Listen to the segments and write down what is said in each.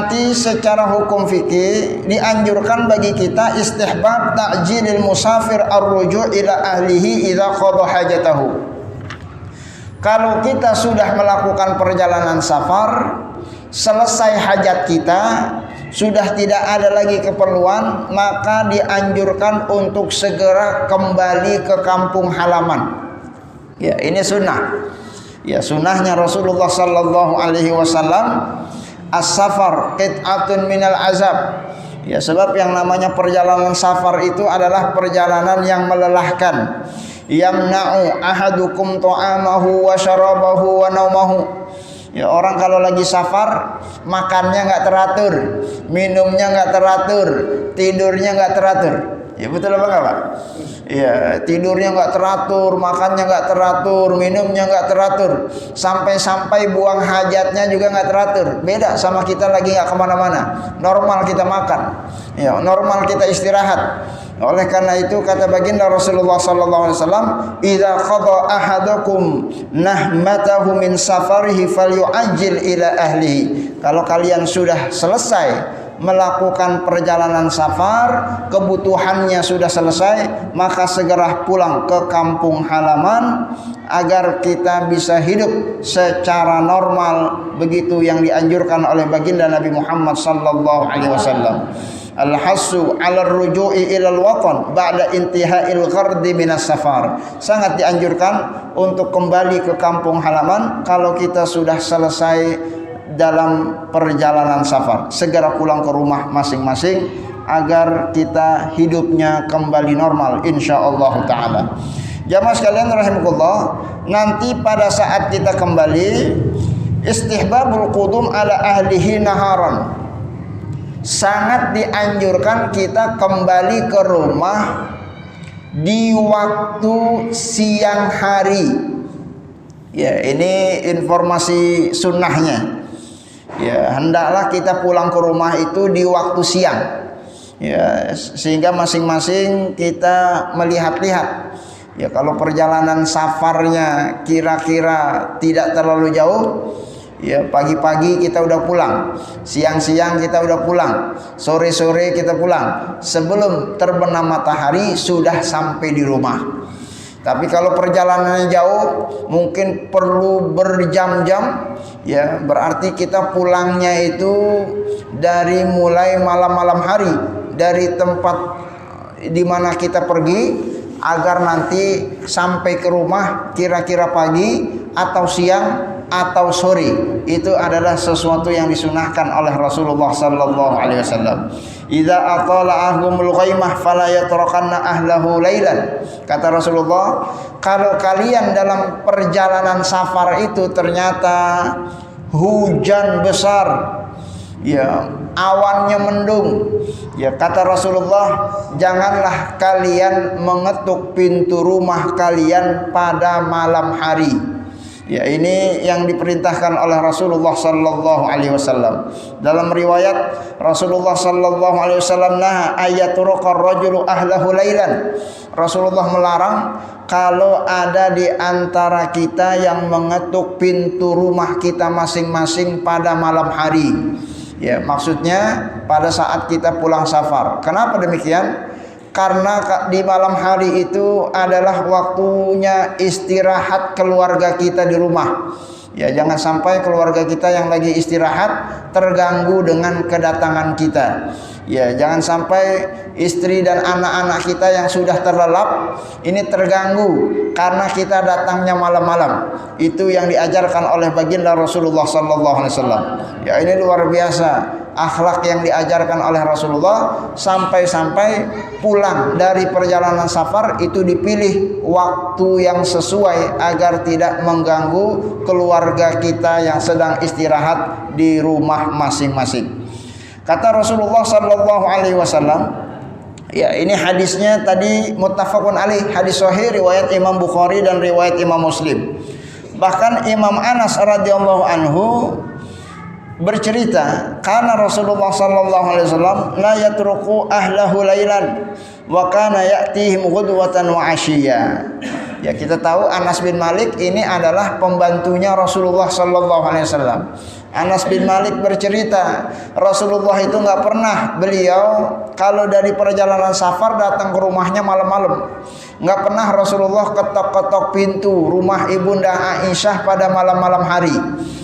nanti secara hukum fikih dianjurkan bagi kita istihbab ta'jilil musafir ar-ruju' ila ahlihi idza qada hajatahu. Kalau kita sudah melakukan perjalanan safar, selesai hajat kita, sudah tidak ada lagi keperluan, maka dianjurkan untuk segera kembali ke kampung halaman. Ya, ini sunnah. Ya, sunnahnya Rasulullah sallallahu alaihi wasallam, as-safar qit'atun minal azab. Ya, sebab yang namanya perjalanan safar itu adalah perjalanan yang melelahkan. Yamna'u ahadukum ta'amahu wa syarabahu wa naumahu. Ya, orang kalau lagi safar, makannya nggak teratur, minumnya nggak teratur, tidurnya nggak teratur. Ya, betul apa enggak, Pak? Ya, tidurnya nggak teratur, makannya nggak teratur, minumnya nggak teratur, sampai-sampai buang hajatnya juga nggak teratur. Beda sama kita lagi nggak kemana-mana. Normal kita makan, ya, normal kita istirahat. Oleh karena itu kata baginda Rasulullah sallallahu alaihi wasallam, "Idza qada ahadukum nahmatahu min safarihi falyu'ajjil ila ahlihi." Kalau kalian sudah selesai melakukan perjalanan safar, kebutuhannya sudah selesai, maka segera pulang ke kampung halaman agar kita bisa hidup secara normal, begitu yang dianjurkan oleh baginda Nabi Muhammad sallallahu alaihi wasallam. Al-hassu 'ala ar-ruju'i ila al-watan ba'da intiha'il ghardi minas safar. Sangat dianjurkan untuk kembali ke kampung halaman kalau kita sudah selesai dalam perjalanan safar. Segera pulang ke rumah masing-masing agar kita hidupnya kembali normal insyaallah taala. Jamaah sekalian rahimakumullah, nanti pada saat kita kembali, istihbabul qudum ala ahlihi naharan. Sangat dianjurkan kita kembali ke rumah di waktu siang hari. Ya, ini informasi sunnahnya. Ya, hendaklah kita pulang ke rumah itu di waktu siang. Ya, sehingga masing-masing kita melihat-lihat. Ya, kalau perjalanan safarnya kira-kira tidak terlalu jauh, ya, pagi-pagi kita udah pulang, siang-siang kita udah pulang, sore-sore kita pulang, sebelum terbenam matahari sudah sampai di rumah. Tapi kalau perjalanannya jauh, mungkin perlu berjam-jam, ya, berarti kita pulangnya itu dari mulai malam-malam hari dari tempat di mana kita pergi, agar nanti sampai ke rumah kira-kira pagi atau siang atau sore. Itu adalah sesuatu yang disunahkan oleh Rasulullah sallallahu alaihi wasallam. Idza atala ahlumul ghaimah fala yatrakanna ahlahu lailan. Kata Rasulullah, kalau kalian dalam perjalanan safar itu ternyata hujan besar, ya, awannya mendung, ya, kata Rasulullah, janganlah kalian mengetuk pintu rumah kalian pada malam hari. Ya, ini yang diperintahkan oleh Rasulullah sallallahu alaihi wasallam. Dalam riwayat Rasulullah sallallahu alaihi wasallam, nah ayatruqar rajulu ahlahu lailan. Rasulullah melarang kalau ada di antara kita yang mengetuk pintu rumah kita masing-masing pada malam hari. Ya, maksudnya pada saat kita pulang safar. Kenapa demikian? Karena di malam hari itu adalah waktunya istirahat keluarga kita di rumah. Ya, jangan sampai keluarga kita yang lagi istirahat terganggu dengan kedatangan kita. Ya, jangan sampai istri dan anak-anak kita yang sudah terlelap ini terganggu karena kita datangnya malam-malam. Itu yang diajarkan oleh baginda Rasulullah sallallahu alaihi wasallam. Ya, ini luar biasa akhlak yang diajarkan oleh Rasulullah, sampai-sampai pulang dari perjalanan safar itu dipilih waktu yang sesuai agar tidak mengganggu keluarga kita yang sedang istirahat di rumah masing-masing. Kata Rasulullah sallallahu alaihi wasallam, ya, ini hadisnya tadi muttafaqun alaih, hadis sahih riwayat Imam Bukhari dan riwayat Imam Muslim. Bahkan Imam Anas radhiyallahu anhu bercerita, karena Rasulullah sallallahu alaihi wasallam la yatruku ahlahu lailan wa kana ya'tihim ghudwatan wa 'ashiyya. Ya, kita tahu Anas bin Malik ini adalah pembantunya Rasulullah sallallahu alaihi wasallam. Anas bin Malik bercerita, Rasulullah itu nggak pernah beliau kalau dari perjalanan safar datang ke rumahnya malam-malam. Nggak pernah Rasulullah ketok-ketok pintu rumah ibunda Aisyah pada malam-malam hari.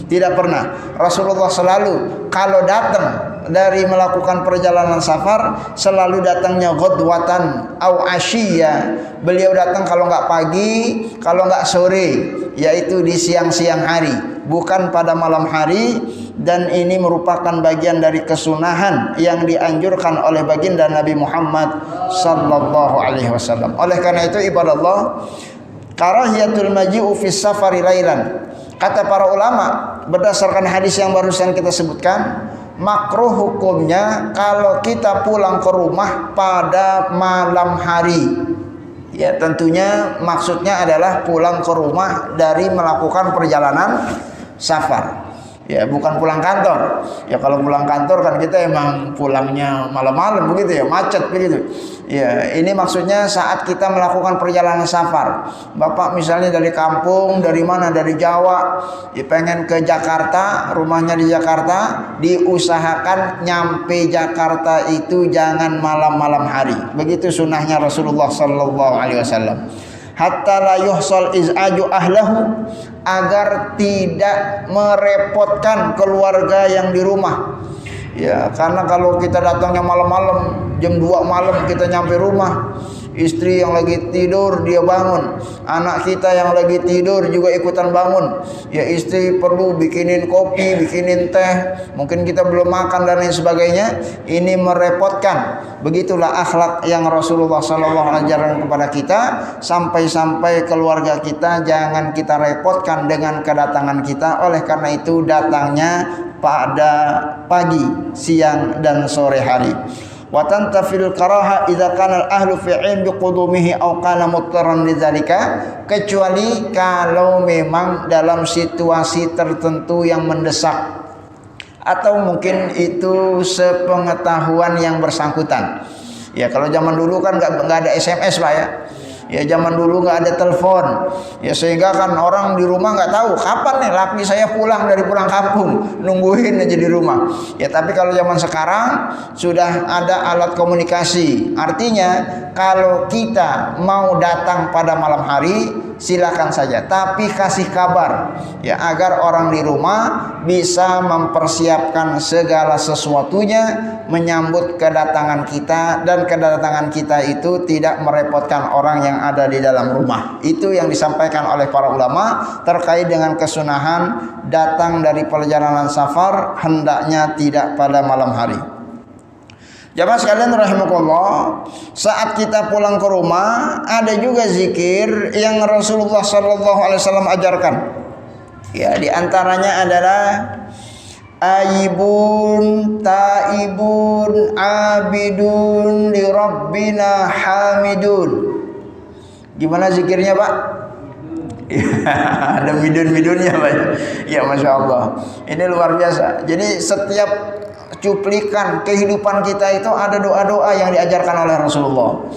Tidak pernah. Rasulullah selalu kalau datang dari melakukan perjalanan safar selalu datangnya ghadwatan au asyiyya. Beliau datang kalau nggak pagi, kalau nggak sore, yaitu di siang-siang hari, bukan pada malam hari. Dan ini merupakan bagian dari kesunahan yang dianjurkan oleh baginda Nabi Muhammad sallallahu alaihi wasallam. Oleh karena itu ibadah Allah, karahiyatul maji'u fis safari lailan. Kata para ulama berdasarkan hadis yang barusan kita sebutkan, makruh hukumnya kalau kita pulang ke rumah pada malam hari. Ya, tentunya maksudnya adalah pulang ke rumah dari melakukan perjalanan safar. Ya, bukan pulang kantor. Ya, kalau pulang kantor kan kita emang pulangnya malam-malam begitu ya, macet begitu. Ya, ini maksudnya saat kita melakukan perjalanan safar. Bapak misalnya dari kampung, dari mana? Dari Jawa, ya pengen ke Jakarta, rumahnya di Jakarta, diusahakan nyampe Jakarta itu jangan malam-malam hari. Begitu sunnahnya Rasulullah sallallahu alaihi wasallam. Hatta la yuhsal iz'aju ahlahu, agar tidak merepotkan keluarga yang di rumah. Ya, karena kalau kita datangnya malam-malam, jam 2 malam kita nyampe rumah, istri yang lagi tidur dia bangun, anak kita yang lagi tidur juga ikutan bangun. Ya, istri perlu bikinin kopi, bikinin teh, mungkin kita belum makan dan lain sebagainya. Ini merepotkan. Begitulah akhlak yang Rasulullah sallallahu alaihi wasallam ajarkan kepada kita. Sampai-sampai keluarga kita jangan kita repotkan dengan kedatangan kita. Oleh karena itu datangnya pada pagi, siang dan sore hari. Wa tantafil karaha idza kana al-ahlu fi'in biqudumihi aw kana muttaran lidzalika, kecuali kalau memang dalam situasi tertentu yang mendesak atau mungkin itu sepengetahuan yang bersangkutan. Ya, kalau zaman dulu kan nggak ada SMS Pak ya. Ya, zaman dulu nggak ada telepon. Ya, sehingga kan orang di rumah nggak tahu kapan nih laki saya pulang dari pulang kampung, nungguin aja di rumah. Ya, tapi kalau zaman sekarang sudah ada alat komunikasi. Artinya kalau kita mau datang pada malam hari silakan saja, tapi kasih kabar ya agar orang di rumah bisa mempersiapkan segala sesuatunya menyambut kedatangan kita, dan kedatangan kita itu tidak merepotkan orang yang ada di dalam rumah. Itu yang disampaikan oleh para ulama terkait dengan kesunahan datang dari perjalanan safar hendaknya tidak pada malam hari. Jamaah sekalian rahimakumullah, saat kita pulang ke rumah ada juga zikir yang Rasulullah sallallahu alaihi wasallam ajarkan. Ya, di antaranya adalah aibun, taibun, abidun, li rabbina hamidun. Gimana zikirnya Pak? Ada midun-midunnya Pak. Ya, Masya Allah. Ini luar biasa. Jadi setiap cuplikan kehidupan kita itu ada doa-doa yang diajarkan oleh Rasulullah.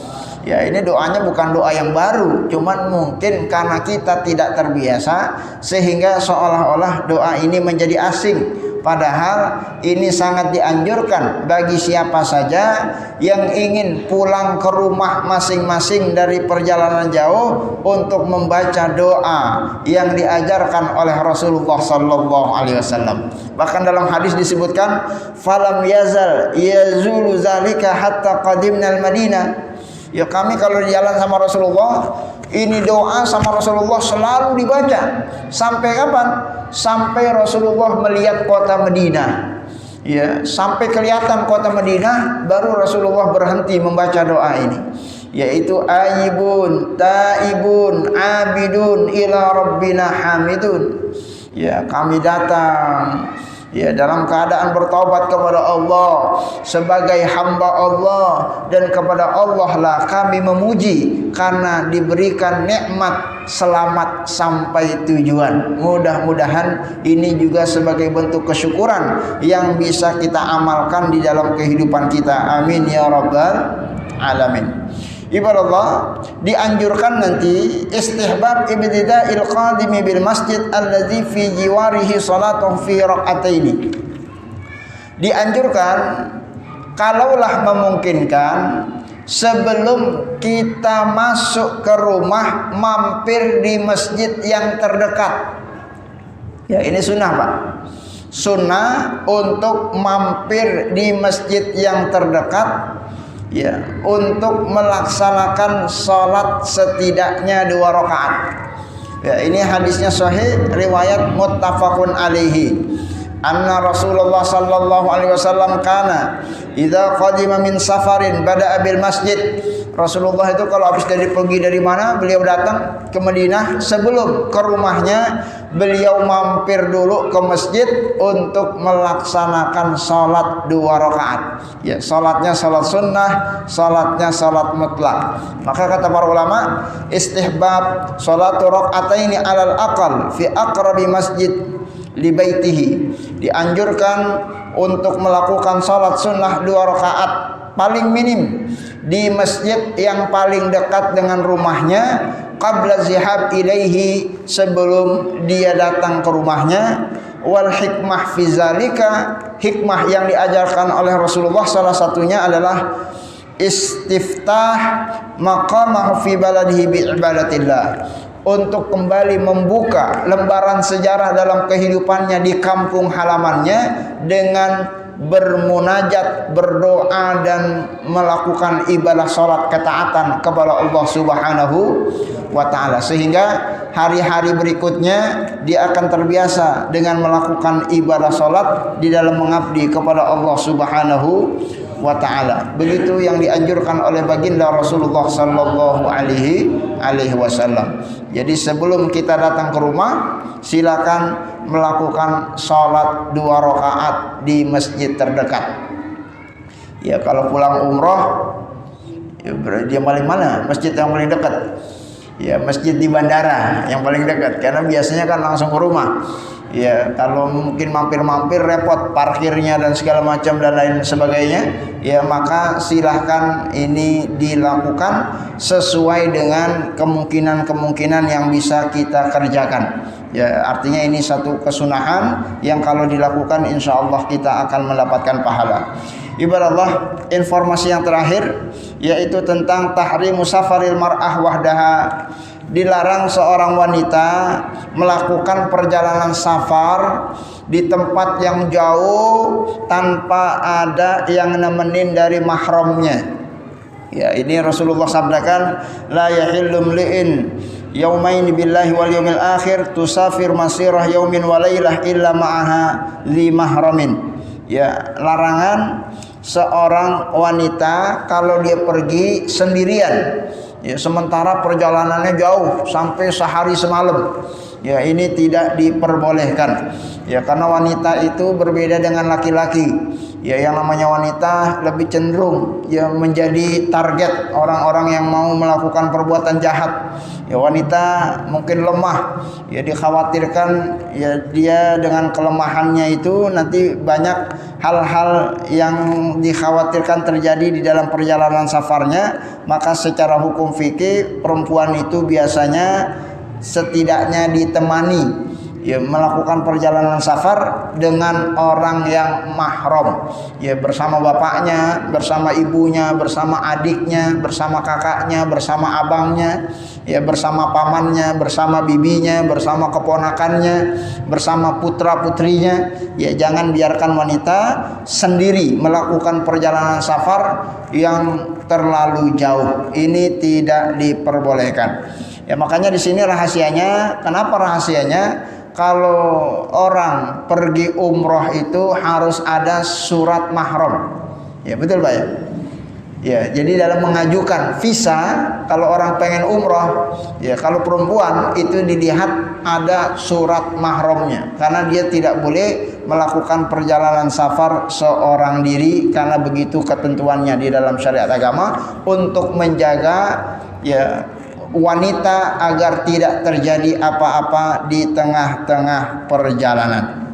Ya, ini doanya bukan doa yang baru, cuman mungkin karena kita tidak terbiasa sehingga seolah-olah doa ini menjadi asing. Padahal ini sangat dianjurkan bagi siapa saja yang ingin pulang ke rumah masing-masing dari perjalanan jauh untuk membaca doa yang diajarkan oleh Rasulullah sallallahu alaihi wasallam. Bahkan dalam hadis disebutkan, falam yazal yazulu zalika hatta qadimna al-Madinah. Ya, kami kalau di jalan sama Rasulullah, ini doa sama Rasulullah selalu dibaca. Sampai kapan? Sampai Rasulullah melihat kota Madinah. Ya, sampai kelihatan kota Madinah baru Rasulullah berhenti membaca doa ini. Yaitu aibun, taibun, abidun, ila rabbina hamidun. Ya, kami datang Ya, dalam keadaan bertaubat kepada Allah sebagai hamba Allah, dan kepada Allah lah kami memuji karena diberikan nikmat selamat sampai tujuan. Mudah-mudahan ini juga sebagai bentuk kesyukuran yang bisa kita amalkan di dalam kehidupan kita. Amin ya rabbal alamin. Ibadallah, dianjurkan nanti istihbab ibtida'il qadimi bil masjid alladzi fi jiwarihi salatun fi rak'ataini. Dianjurkan kalaulah memungkinkan sebelum kita masuk ke rumah mampir di masjid yang terdekat. Ya, ini sunnah, Pak. Sunnah untuk mampir di masjid yang terdekat, ya, untuk melaksanakan sholat setidaknya 2 rakaat. Ya, ini hadisnya sahih riwayat muttafaqun alaihi. Anna Rasulullah sallallahu alaihi wasallam kana idza qadima min safarin bada'a bil masjid. Rasulullah itu kalau habis pergi dari mana, beliau datang ke Madinah, sebelum ke rumahnya beliau mampir dulu ke masjid untuk melaksanakan salat 2 rakaat. Ya, salatnya salat sunnah, salatnya salat mutlak. Maka kata para ulama, istihbab salatu raka'ataini alal aqal fi aqrabi masjid li baitihi. Dianjurkan untuk melakukan salat sunnah 2 rakaat paling minim di masjid yang paling dekat dengan rumahnya, qabla zihab ilaihi, sebelum dia datang ke rumahnya. Wal hikmah fi zalika, hikmah yang diajarkan oleh Rasulullah salah satunya adalah istiftah maqamahu fi baladihi bi ibadatillah, untuk kembali membuka lembaran sejarah dalam kehidupannya di kampung halamannya dengan bermunajat, berdoa, dan melakukan ibadah salat ketaatan kepada Allah Subhanahu wa taala, sehingga hari-hari berikutnya dia akan terbiasa dengan melakukan ibadah salat di dalam mengabdi kepada Allah Subhanahu wa taala. Begitu yang dianjurkan oleh baginda Rasulullah sallallahu alaihi wasallam. Jadi sebelum kita datang ke rumah, silakan melakukan salat 2 rakaat di masjid terdekat. Ya, kalau pulang umroh, ya dia paling mana? Masjid yang paling dekat. Ya, masjid di bandara yang paling dekat, karena biasanya kan langsung ke rumah. Ya, kalau mungkin mampir-mampir repot parkirnya dan segala macam dan lain sebagainya, ya maka silahkan ini dilakukan sesuai dengan kemungkinan-kemungkinan yang bisa kita kerjakan. Ya, artinya ini satu kesunahan yang kalau dilakukan insya Allah kita akan mendapatkan pahala. Ibadallah, informasi yang terakhir yaitu tentang tahrimu safaril mar'ah wahdaha. Dilarang seorang wanita melakukan perjalanan safar di tempat yang jauh tanpa ada yang nemenin dari mahramnya. Ya, ini Rasulullah sabdakan, la yahillu mli'in yaumaini billahi wal yaumil akhir tusafir masirah yaumin wa lailah illa ma'aha li mahramin. Ya, larangan seorang wanita kalau dia pergi sendirian, ya, sementara perjalanannya jauh sampai sehari semalam, ya ini tidak diperbolehkan. Ya, karena wanita itu berbeda dengan laki-laki. Ya, yang namanya wanita lebih cenderung ya menjadi target orang-orang yang mau melakukan perbuatan jahat. Ya, wanita mungkin lemah. Ya, dikhawatirkan ya dia dengan kelemahannya itu nanti banyak hal-hal yang dikhawatirkan terjadi di dalam perjalanan safarnya. Maka secara hukum fikih perempuan itu biasanya setidaknya ditemani ya melakukan perjalanan safar dengan orang yang mahram, ya bersama bapaknya, bersama ibunya, bersama adiknya, bersama kakaknya, bersama abangnya, ya bersama pamannya, bersama bibinya, bersama keponakannya, bersama putra putrinya. Ya, jangan biarkan wanita sendiri melakukan perjalanan safar yang terlalu jauh. Ini tidak diperbolehkan. Ya, makanya di sini rahasianya. Kenapa rahasianya? Kalau orang pergi umroh itu harus ada surat mahram. Ya, betul Pak ya? Ya, jadi dalam mengajukan visa kalau orang pengen umroh, ya kalau perempuan itu dilihat ada surat mahramnya karena dia tidak boleh melakukan perjalanan safar seorang diri karena begitu ketentuannya di dalam syariat agama untuk menjaga ya wanita agar tidak terjadi apa-apa di tengah-tengah perjalanan.